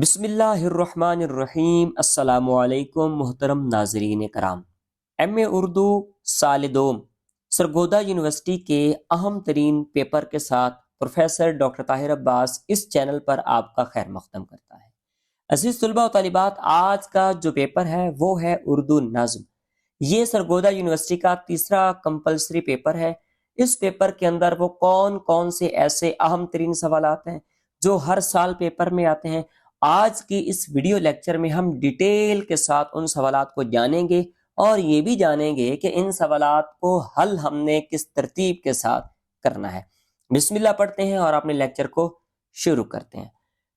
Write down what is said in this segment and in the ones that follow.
بسم اللہ الرحمن الرحیم۔ السلام علیکم محترم ناظرین کرام۔ ایم اے اردو سال دوم سرگودا یونیورسٹی کے اہم ترین پیپر کے ساتھ پروفیسر ڈاکٹر طاہر عباس اس چینل پر آپ کا خیر مقدم کرتا ہے۔ عزیز طلباء و طالبات، آج کا جو پیپر ہے وہ ہے اردو نظم۔ یہ سرگودا یونیورسٹی کا تیسرا کمپلسری پیپر ہے۔ اس پیپر کے اندر وہ کون کون سے ایسے اہم ترین سوالات ہیں جو ہر سال پیپر میں آتے ہیں، آج کی اس ویڈیو لیکچر میں ہم ڈیٹیل کے ساتھ ان سوالات کو جانیں گے اور یہ بھی جانیں گے کہ ان سوالات کو حل ہم نے کس ترتیب کے ساتھ کرنا ہے۔ بسم اللہ پڑھتے ہیں اور اپنے لیکچر کو شروع کرتے ہیں۔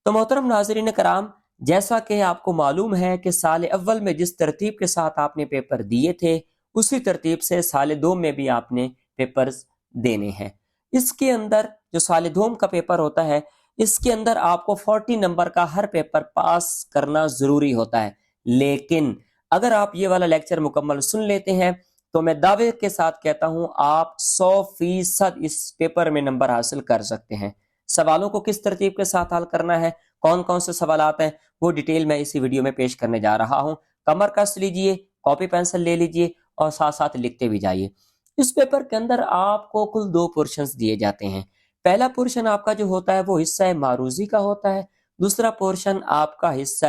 تو محترم ناظرین کرام، جیسا کہ آپ کو معلوم ہے کہ سال اول میں جس ترتیب کے ساتھ آپ نے پیپر دیے تھے اسی ترتیب سے سال دوم میں بھی آپ نے پیپرز دینے ہیں۔ اس کے اندر جو سال دوم کا پیپر ہوتا ہے، اس کے اندر آپ کو 40 نمبر کا ہر پیپر پاس کرنا ضروری ہوتا ہے، لیکن اگر آپ یہ والا لیکچر مکمل سن لیتے ہیں تو میں دعوے کے ساتھ کہتا ہوں آپ 100% اس پیپر میں نمبر حاصل کر سکتے ہیں۔ سوالوں کو کس ترتیب کے ساتھ حل کرنا ہے، کون کون سے سوالات ہیں، وہ ڈیٹیل میں اسی ویڈیو میں پیش کرنے جا رہا ہوں۔ کمر کس لیجئے، کاپی پینسل لے لیجئے اور ساتھ ساتھ لکھتے بھی جائیے۔ اس پیپر کے اندر آپ کو کل 2 پورشنز دیے جاتے ہیں۔ پہلا پورشن آپ کا جو ہوتا ہے وہ حصہ معروضی کا ہوتا ہے، دوسرا پورشن آپ کا حصہ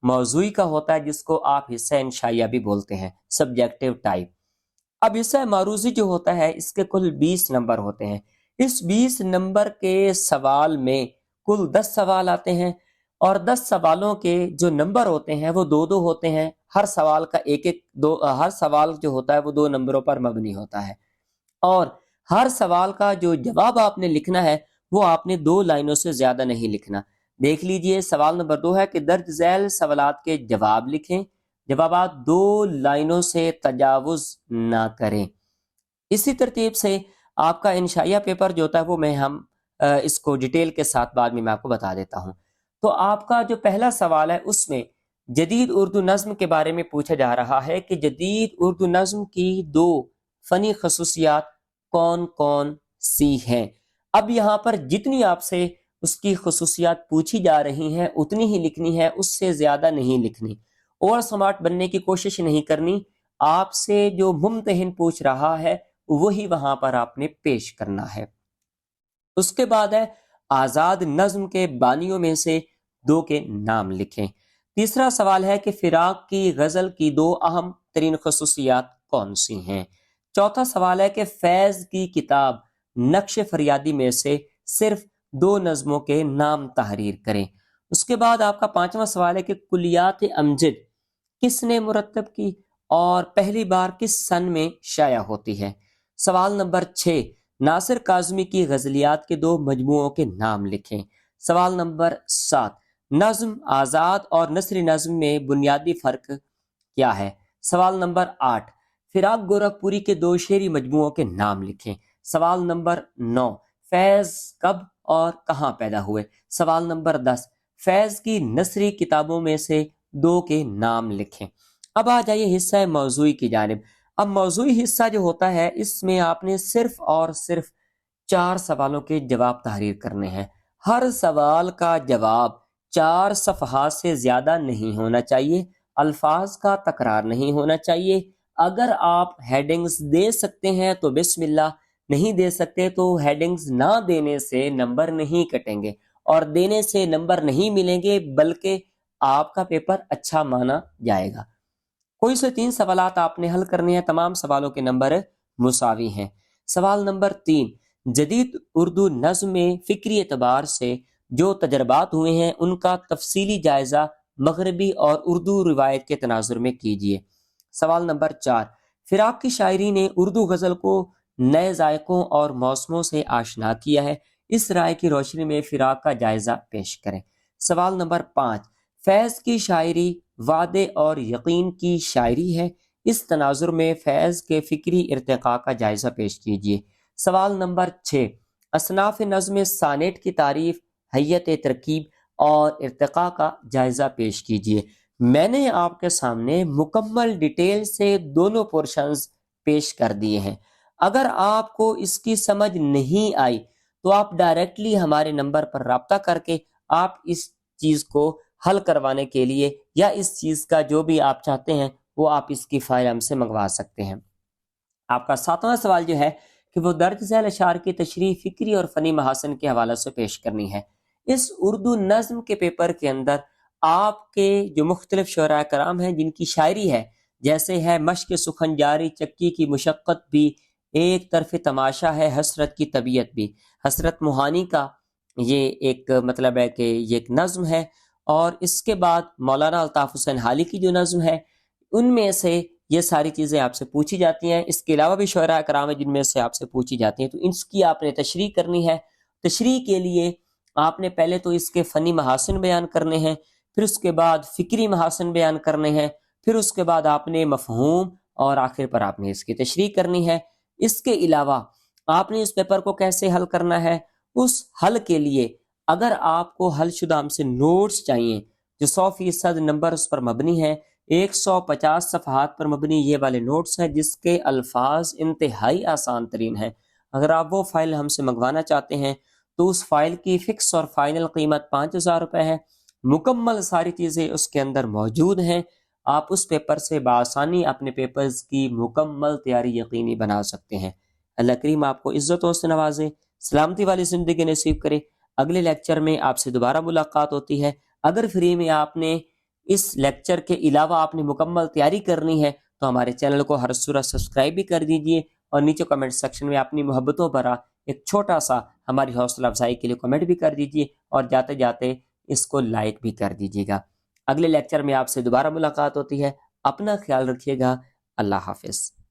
موضوعی کا ہوتا ہے، جس کو آپ حصہ انشائیہ بھی بولتے ہیں، سبجیکٹیو ٹائپ۔ اب حصہ معروضی جو ہوتا ہے اس کے کل 20 نمبر ہوتے ہیں۔ اس 20 نمبر کے سوال میں کل 10 سوال آتے ہیں اور 10 سوالوں کے جو نمبر ہوتے ہیں وہ 2 ہوتے ہیں۔ ہر سوال کا ہر سوال جو ہوتا ہے وہ 2 نمبروں پر مبنی ہوتا ہے، اور ہر سوال کا جو جواب آپ نے لکھنا ہے وہ آپ نے 2 لائنوں سے زیادہ نہیں لکھنا۔ دیکھ لیجئے، سوال نمبر 2 ہے کہ درج ذیل سوالات کے جواب لکھیں، جوابات 2 لائنوں سے تجاوز نہ کریں۔ اسی ترتیب سے آپ کا انشائیہ پیپر جو ہوتا ہے وہ ہم اس کو ڈیٹیل کے ساتھ بعد میں آپ کو بتا دیتا ہوں۔ تو آپ کا جو پہلا سوال ہے اس میں جدید اردو نظم کے بارے میں پوچھا جا رہا ہے کہ جدید اردو نظم کی 2 فنی خصوصیات کون کون سی ہیں۔ اب یہاں پر جتنی آپ سے اس کی خصوصیات پوچھی جا رہی ہیں اتنی ہی لکھنی ہے، اس سے زیادہ نہیں لکھنی۔ اوور سمارٹ بننے کی کوشش نہیں کرنی، آپ سے جو ممتحن پوچھ رہا ہے وہی وہاں پر آپ نے پیش کرنا ہے۔ اس کے بعد ہے آزاد نظم کے بانیوں میں سے 2 کے نام لکھیں۔ تیسرا سوال ہے کہ فراق کی غزل کی 2 اہم ترین خصوصیات کون سی ہیں۔ چوتھا سوال ہے کہ فیض کی کتاب نقش فریادی میں سے صرف 2 نظموں کے نام تحریر کریں۔ اس کے بعد آپ کا 5واں سوال ہے کہ کلیات امجد کس نے مرتب کی اور پہلی بار کس سن میں شائع ہوتی ہے۔ سوال نمبر 6، ناصر کاظمی کی غزلیات کے 2 مجموعوں کے نام لکھیں۔ سوال نمبر 7، نظم آزاد اور نثری نظم میں بنیادی فرق کیا ہے۔ سوال نمبر 8، فراق گورکھپوری کے 2 شعری مجموعوں کے نام لکھیں۔ سوال نمبر 9، فیض کب اور کہاں پیدا ہوئے۔ سوال نمبر 10، فیض کی نثری کتابوں میں سے 2 کے نام لکھیں۔ اب آ جائیے حصہ موضوعی کی جانب۔ اب موضوعی حصہ جو ہوتا ہے اس میں آپ نے صرف اور صرف 4 سوالوں کے جواب تحریر کرنے ہیں۔ ہر سوال کا جواب 4 صفحات سے زیادہ نہیں ہونا چاہیے، الفاظ کا تکرار نہیں ہونا چاہیے۔ اگر آپ ہیڈنگز دے سکتے ہیں تو بسم اللہ، نہیں دے سکتے تو ہیڈنگز نہ دینے سے نمبر نہیں کٹیں گے اور دینے سے نمبر نہیں ملیں گے، بلکہ آپ کا پیپر اچھا مانا جائے گا۔ کوئی سے 3 سوالات آپ نے حل کرنے ہیں، تمام سوالوں کے نمبر مساوی ہیں۔ سوال نمبر 3، جدید اردو نظم میں فکری اعتبار سے جو تجربات ہوئے ہیں ان کا تفصیلی جائزہ مغربی اور اردو روایت کے تناظر میں کیجیے۔ سوال نمبر 4، فراق کی شاعری نے اردو غزل کو نئے ذائقوں اور موسموں سے آشنا کیا ہے، اس رائے کی روشنی میں فراق کا جائزہ پیش کریں۔ سوال نمبر 5، فیض کی شاعری وعدے اور یقین کی شاعری ہے، اس تناظر میں فیض کے فکری ارتقاء کا جائزہ پیش کیجیے۔ سوال نمبر 6، اصناف نظم سانیٹ کی تعریف، حیت ترکیب اور ارتقاء کا جائزہ پیش کیجیے۔ میں نے آپ کے سامنے مکمل ڈیٹیل سے دونوں پورشنز پیش کر دیے ہیں۔ اگر آپ کو اس کی سمجھ نہیں آئی تو آپ ڈائریکٹلی ہمارے نمبر پر رابطہ کر کے آپ اس چیز کو حل کروانے کے لیے، یا اس چیز کا جو بھی آپ چاہتے ہیں وہ آپ اس کی فائل ہم سے منگوا سکتے ہیں۔ آپ کا 7واں سوال جو ہے کہ وہ درج ذیل اشعار کی تشریح فکری اور فنی محاسن کے حوالے سے پیش کرنی ہے۔ اس اردو نظم کے پیپر کے اندر آپ کے جو مختلف شعراء کرام ہیں جن کی شاعری ہے، جیسے ہے مشق سخن جاری چکی کی مشقت بھی، ایک طرف تماشا ہے حسرت کی طبیعت بھی، حسرت موہانی کا یہ ایک مطلب ہے کہ یہ ایک نظم ہے، اور اس کے بعد مولانا الطاف حسین حالی کی جو نظم ہے، ان میں سے یہ ساری چیزیں آپ سے پوچھی جاتی ہیں۔ اس کے علاوہ بھی شعراء کرام ہیں جن میں سے آپ سے پوچھی جاتی ہیں، تو اس کی آپ نے تشریح کرنی ہے۔ تشریح کے لیے آپ نے پہلے تو اس کے فنی محاسن بیان کرنے ہیں، پھر اس کے بعد فکری محاسن بیان کرنے ہیں، پھر اس کے بعد آپ نے مفہوم، اور آخر پر آپ نے اس کی تشریح کرنی ہے۔ اس کے علاوہ آپ نے اس پیپر کو کیسے حل کرنا ہے، اس حل کے لیے اگر آپ کو حل شدہ ہم سے نوٹس چاہیے جو 100% نمبر اس پر مبنی ہے، 150 صفحات پر مبنی یہ والے نوٹس ہیں جس کے الفاظ انتہائی آسان ترین ہیں، اگر آپ وہ فائل ہم سے منگوانا چاہتے ہیں تو اس فائل کی فکس اور فائنل قیمت 5000 روپے ہے۔ مکمل ساری چیزیں اس کے اندر موجود ہیں، آپ اس پیپر سے بآسانی اپنے پیپرز کی مکمل تیاری یقینی بنا سکتے ہیں۔ اللہ کریم آپ کو عزت و حسن نوازے، سلامتی والی زندگی نصیب کرے۔ اگلے لیکچر میں آپ سے دوبارہ ملاقات ہوتی ہے۔ اگر فری میں آپ نے اس لیکچر کے علاوہ آپ نے مکمل تیاری کرنی ہے تو ہمارے چینل کو ہر صورت سبسکرائب بھی کر دیجئے، اور نیچے کمنٹ سیکشن میں اپنی محبتوں بھرا ایک چھوٹا سا ہماری حوصلہ افزائی کے لیے کمنٹ بھی کر دیجئے، اور جاتے جاتے اس کو لائک بھی کر دیجئے گا۔ اگلے لیکچر میں آپ سے دوبارہ ملاقات ہوتی ہے۔ اپنا خیال رکھیے گا۔ اللہ حافظ۔